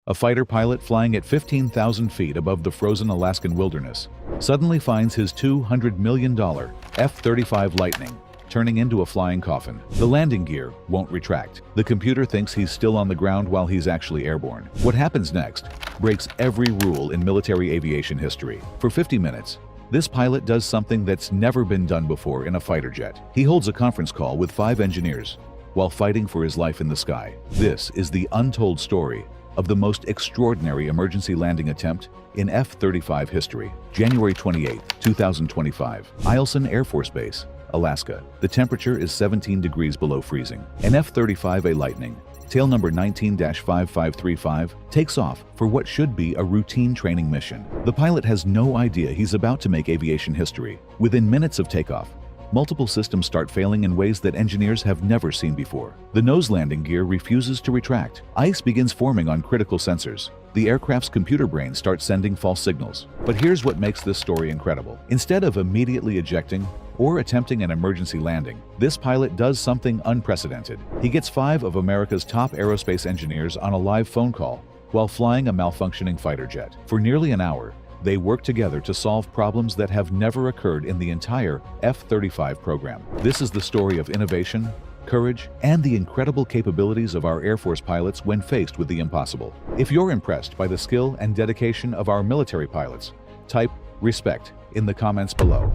A fighter pilot flying at 15,000 feet above the frozen Alaskan wilderness suddenly finds his $200 million F-35 Lightning turning into a flying coffin. The landing gear won't retract. The computer thinks he's still on the ground while he's actually airborne. What happens next breaks every rule in military aviation history. For 50 minutes, this pilot does something that's never been done before in a fighter jet. He holds a conference call with 5 engineers while fighting for his life in the sky. This is the untold story of the most extraordinary emergency landing attempt in F-35 history. January 28, 2025, Eielson Air Force Base, Alaska. The temperature is 17 degrees below freezing. An F-35A Lightning, tail number 19-5535, takes off for what should be a routine training mission. The pilot has no idea he's about to make aviation history. Within minutes of takeoff, multiple systems start failing in ways that engineers have never seen before. The nose landing gear refuses to retract. Ice begins forming on critical sensors. The aircraft's computer brain starts sending false signals. But here's what makes this story incredible. Instead of immediately ejecting or attempting an emergency landing, this pilot does something unprecedented. He gets 5 of America's top aerospace engineers on a live phone call while flying a malfunctioning fighter jet. For nearly an hour, they work together to solve problems that have never occurred in the entire F-35 program. This is the story of innovation, courage, and the incredible capabilities of our Air Force pilots when faced with the impossible. If you're impressed by the skill and dedication of our military pilots, type "respect" in the comments below.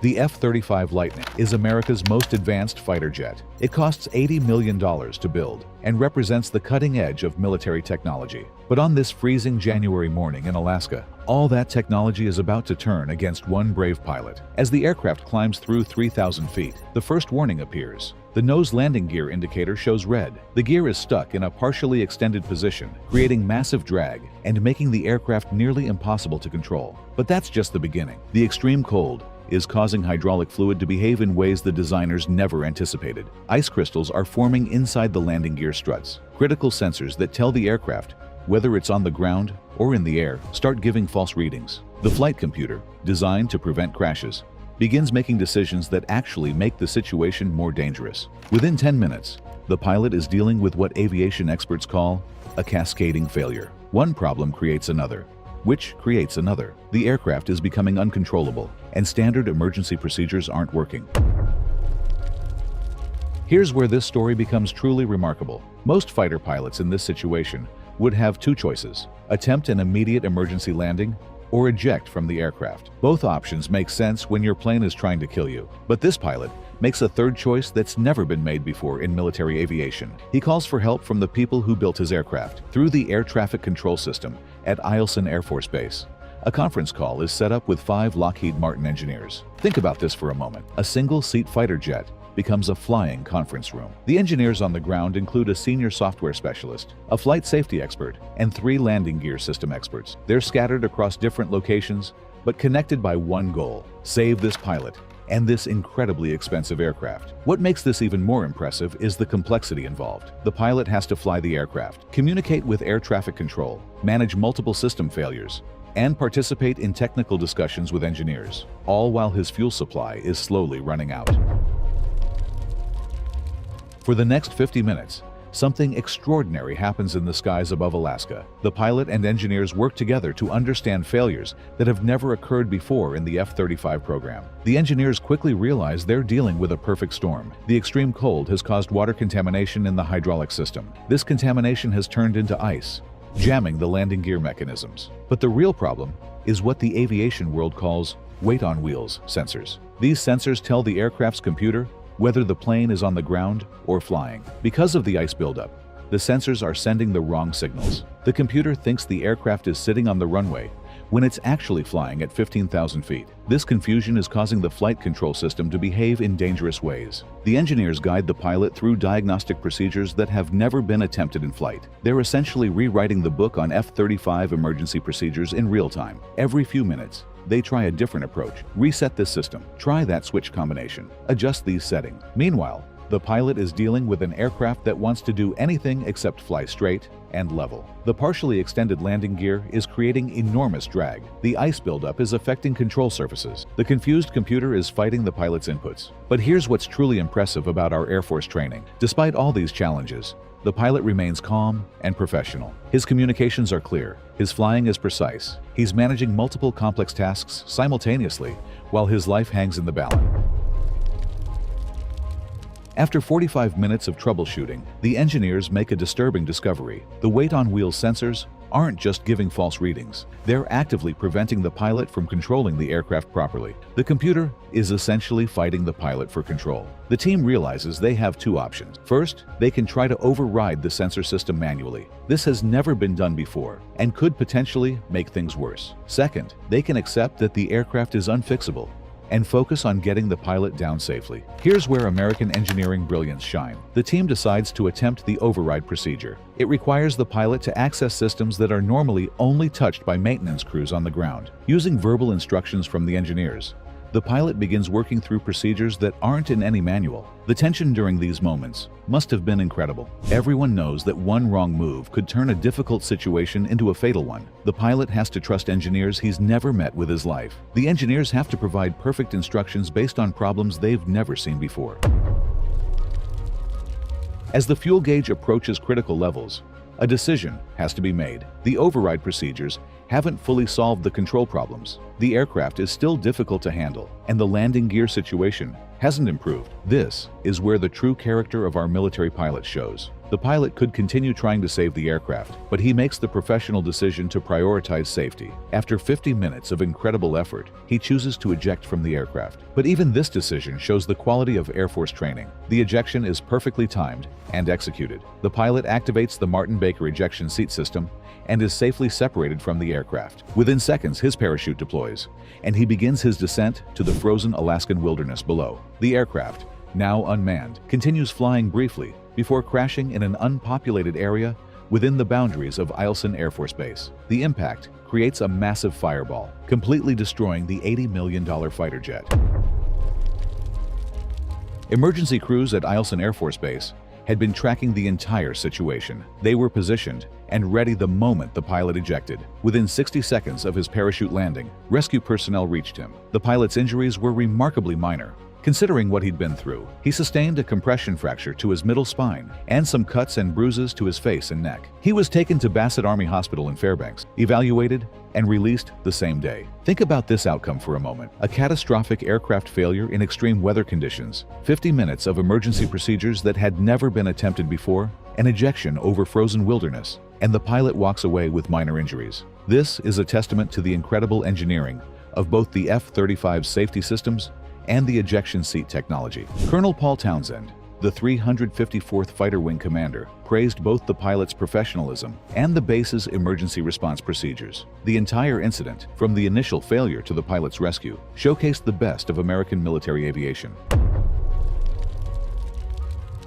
The F-35 Lightning is America's most advanced fighter jet. It costs $80 million to build and represents the cutting edge of military technology. But on this freezing January morning in Alaska, all that technology is about to turn against one brave pilot. As the aircraft climbs through 3,000 feet, the first warning appears. The nose landing gear indicator shows red. The gear is stuck in a partially extended position, creating massive drag and making the aircraft nearly impossible to control. But that's just the beginning. The extreme cold is causing hydraulic fluid to behave in ways the designers never anticipated. Ice crystals are forming inside the landing gear struts. Critical sensors that tell the aircraft whether it's on the ground or in the air start giving false readings. The flight computer, designed to prevent crashes, begins making decisions that actually make the situation more dangerous. Within 10 minutes, the pilot is dealing with what aviation experts call a cascading failure. One problem creates another, which creates another. The aircraft is becoming uncontrollable, and standard emergency procedures aren't working. Here's where this story becomes truly remarkable. Most fighter pilots in this situation would have 2 choices: attempt an immediate emergency landing or eject from the aircraft. Both options make sense when your plane is trying to kill you. But this pilot makes a third choice that's never been made before in military aviation. He calls for help from the people who built his aircraft through the air traffic control system at Eielson Air Force Base. A conference call is set up with 5 Lockheed Martin engineers. Think about this for a moment. A single-seat fighter jet becomes a flying conference room. The engineers on the ground include a senior software specialist, a flight safety expert, and 3 landing gear system experts. They're scattered across different locations, but connected by one goal: save this pilot and this incredibly expensive aircraft. What makes this even more impressive is the complexity involved. The pilot has to fly the aircraft, communicate with air traffic control, manage multiple system failures, and participate in technical discussions with engineers, all while his fuel supply is slowly running out. For the next 50 minutes, something extraordinary happens in the skies above Alaska. The pilot and engineers work together to understand failures that have never occurred before in the F-35 program. The engineers quickly realize they're dealing with a perfect storm. The extreme cold has caused water contamination in the hydraulic system. This contamination has turned into ice, jamming the landing gear mechanisms. But the real problem is what the aviation world calls weight on wheels sensors. These sensors tell the aircraft's computer whether the plane is on the ground or flying. Because of the ice buildup, the sensors are sending the wrong signals. The computer thinks the aircraft is sitting on the runway when it's actually flying at 15,000 feet. This confusion is causing the flight control system to behave in dangerous ways. The engineers guide the pilot through diagnostic procedures that have never been attempted in flight. They're essentially rewriting the book on F-35 emergency procedures in real time. Every few minutes, they try a different approach. Reset this system. Try that switch combination. Adjust these settings. Meanwhile, the pilot is dealing with an aircraft that wants to do anything except fly straight and level. The partially extended landing gear is creating enormous drag. The ice buildup is affecting control surfaces. The confused computer is fighting the pilot's inputs. But here's what's truly impressive about our Air Force training. Despite all these challenges, The pilot remains calm and professional. His communications are clear. His flying is precise. He's managing multiple complex tasks simultaneously while his life hangs in the balance. After 45 minutes of troubleshooting, the engineers make a disturbing discovery. The weight-on-wheels sensors aren't just giving false readings. They're actively preventing the pilot from controlling the aircraft properly. The computer is essentially fighting the pilot for control. The team realizes they have two options. First, they can try to override the sensor system manually. This has never been done before and could potentially make things worse. Second, they can accept that the aircraft is unfixable and focus on getting the pilot down safely. Here's where American engineering brilliance shine. The team decides to attempt the override procedure. It requires the pilot to access systems that are normally only touched by maintenance crews on the ground. Using verbal instructions from the engineers, the pilot begins working through procedures that aren't in any manual. The tension during these moments must have been incredible. Everyone knows that one wrong move could turn a difficult situation into a fatal one. The pilot has to trust engineers he's never met with his life. The engineers have to provide perfect instructions based on problems they've never seen before. As the fuel gauge approaches critical levels, a decision has to be made. The override procedures haven't fully solved the control problems. The aircraft is still difficult to handle, and the landing gear situation hasn't improved. This is where the true character of our military pilot shows. The pilot could continue trying to save the aircraft, but he makes the professional decision to prioritize safety. After 50 minutes of incredible effort, he chooses to eject from the aircraft. But even this decision shows the quality of Air Force training. The ejection is perfectly timed and executed. The pilot activates the Martin Baker ejection seat system and is safely separated from the aircraft. Within seconds, his parachute deploys, and he begins his descent to the frozen Alaskan wilderness below. The aircraft, now unmanned, continues flying briefly before crashing in an unpopulated area within the boundaries of Eielson Air Force Base. The impact creates a massive fireball, completely destroying the $80 million fighter jet. Emergency crews at Eielson Air Force Base had been tracking the entire situation. They were positioned and ready the moment the pilot ejected. Within 60 seconds of his parachute landing, rescue personnel reached him. The pilot's injuries were remarkably minor, considering what he'd been through. He sustained a compression fracture to his middle spine and some cuts and bruises to his face and neck. He was taken to Bassett Army Hospital in Fairbanks, evaluated, and released the same day. Think about this outcome for a moment. A catastrophic aircraft failure in extreme weather conditions, 50 minutes of emergency procedures that had never been attempted before, an ejection over frozen wilderness, and the pilot walks away with minor injuries. This is a testament to the incredible engineering of both the F-35 safety systems and the ejection seat technology. Colonel Paul Townsend, the 354th Fighter Wing commander, praised both the pilot's professionalism and the base's emergency response procedures. The entire incident, from the initial failure to the pilot's rescue, showcased the best of American military aviation.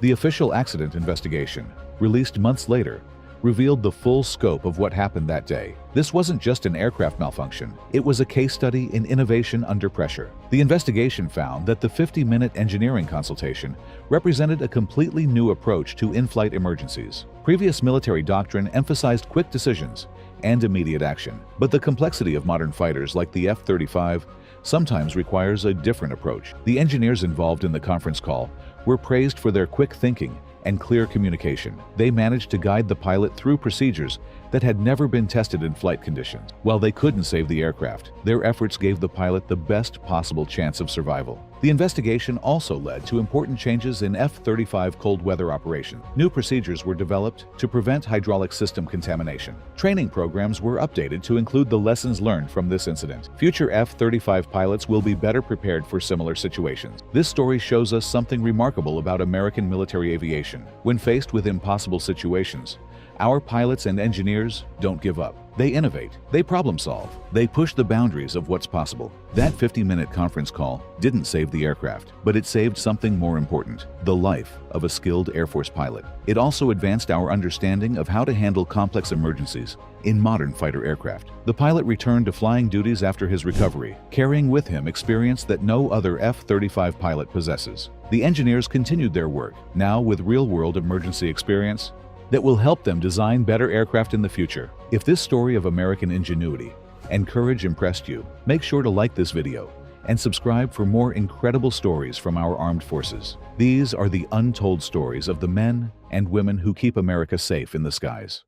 The official accident investigation, released months later, revealed the full scope of what happened that day. This wasn't just an aircraft malfunction, it was a case study in innovation under pressure. The investigation found that the 50-minute engineering consultation represented a completely new approach to in-flight emergencies. Previous military doctrine emphasized quick decisions and immediate action, but the complexity of modern fighters like the F-35 sometimes requires a different approach. The engineers involved in the conference call were praised for their quick thinking and clear communication. They managed to guide the pilot through procedures that had never been tested in flight conditions. While they couldn't save the aircraft, their efforts gave the pilot the best possible chance of survival. The investigation also led to important changes in F-35 cold weather operations. New procedures were developed to prevent hydraulic system contamination. Training programs were updated to include the lessons learned from this incident. Future F-35 pilots will be better prepared for similar situations. This story shows us something remarkable about American military aviation. When faced with impossible situations, our pilots and engineers don't give up. They innovate, they problem solve, they push the boundaries of what's possible. That 50-minute conference call didn't save the aircraft, but it saved something more important: the life of a skilled Air Force pilot. It also advanced our understanding of how to handle complex emergencies in modern fighter aircraft. The pilot returned to flying duties after his recovery, carrying with him experience that no other F-35 pilot possesses. The engineers continued their work, now with real-world emergency experience that will help them design better aircraft in the future. If this story of American ingenuity and courage impressed you, make sure to like this video and subscribe for more incredible stories from our armed forces. These are the untold stories of the men and women who keep America safe in the skies.